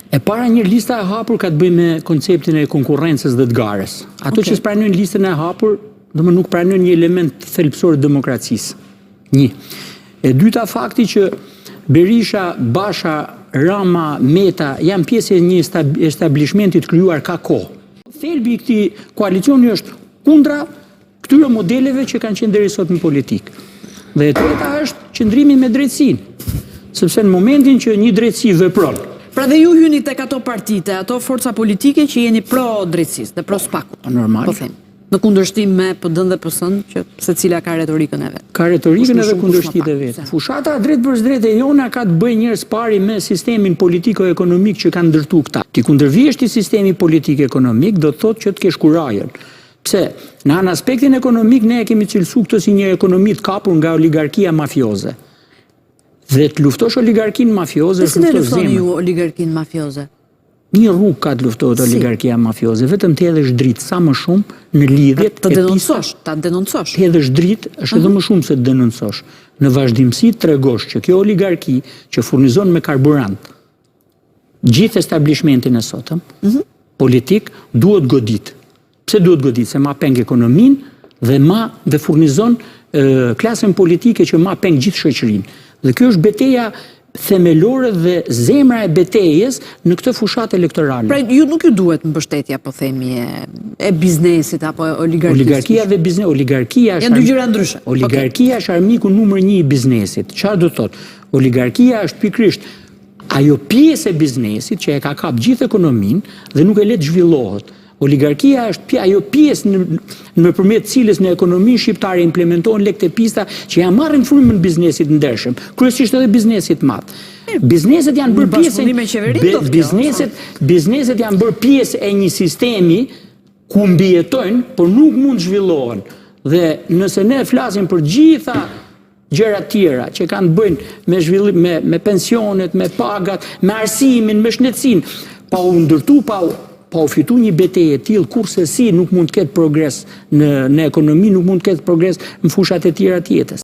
E para një lista e hapur ka të bëjë me konceptin e konkurrencës dhe të garës. Ato që s'pranojnë listën e hapur, domethënë nuk pranojnë një element thelbësor të demokracisë. Një. E dyta fakti që Berisha, Basha, Rama, Meta janë pjesë e një establishmenti të krijuar ka kohë. Thelbi i këtij koalicioni është kundra këtyre modeleve që kanë qenë deri sot në politikë. Dhe e treta është qëndrimi me drejtsinë. Sepse në momentin që një drejtësi vepron. Pra dhe ju hyni tek ato partite, ato forca politike që jeni pro drejtësisë dhe pro spakut. Normal. Po them. Në kundërshtim me PD-n dhe PS-n, që secila ka retorikën e vet. Ka retorikën edhe kundërshtitë e vet. Fushata drejt për drejt e jona ka të bëjë njerëz pari me sistemin politiko-ekonomik që kanë ndërtuar këta. Ti kundërvihesh ti sistemi politik-ekonomik, do të thotë që të kesh kurajën. Pse? Në anë aspektin ekonomik ne e kemi cilësuar këtë si një ekonomi të kapur nga oligarkia mafioze. Dhe të luftosh oligarkinë mafioze është luftosh zemrën. Si luftoni ju oligarkinë mafioze? Një rrugë ka të luftohet oligarkia mafioze, vetëm të hedhësh dritë sa më shumë në lidhjet ta denoncosh, ta denoncosh. Të hedhësh dritë është edhe më shumë se të denoncosh. Në vazhdimsi tregosh që kjo oligarki që furnizon me karburant gjithë establishmentin e sotëm, politik duhet godit. Pse duhet godit? Se ma peng ekonominë dhe furnizon klasën politike që ma peng gjithë shoqërinë. Dhe kjo është betejë themelore dhe zemra e betejës në këtë fushat elektorale. Pra ju nuk ju duhet mbështetja, po themi, e biznesit apo oligarkisë. Oligarkia dhe biznes, oligarkia janë dy gjëra ndryshe. Oligarkia është armiku numër 1 i biznesit. Çfarë do të thotë? Oligarkia është pikërisht ajo pjesë e biznesit që e ka kap gjithë ekonominë dhe nuk e le të zhvillohet. Oligarkia është ajo pjesë nëpërmjet cilës në ekonominë shqiptare implementohen lekët e pista që ja marrin frymën biznesit ndershëm, kryesisht edhe biznesit madh. Bizneset janë bërë pjesë bizneset janë bërë pjesë e një sistemi ku mbijetojnë, por nuk mund të zhvillohen. Dhe nëse ne flasim për gjitha gjëra tjera që kanë të bëjnë me zhvillim, me pensionet, me pagat, me arsimin, me shëndetësinë, pa u ndërtu, pa u fitu një betejë e tillë, kurse si nuk mund të ketë progres në ekonomi, nuk mund të ketë progres në fushat e tjera të jetës.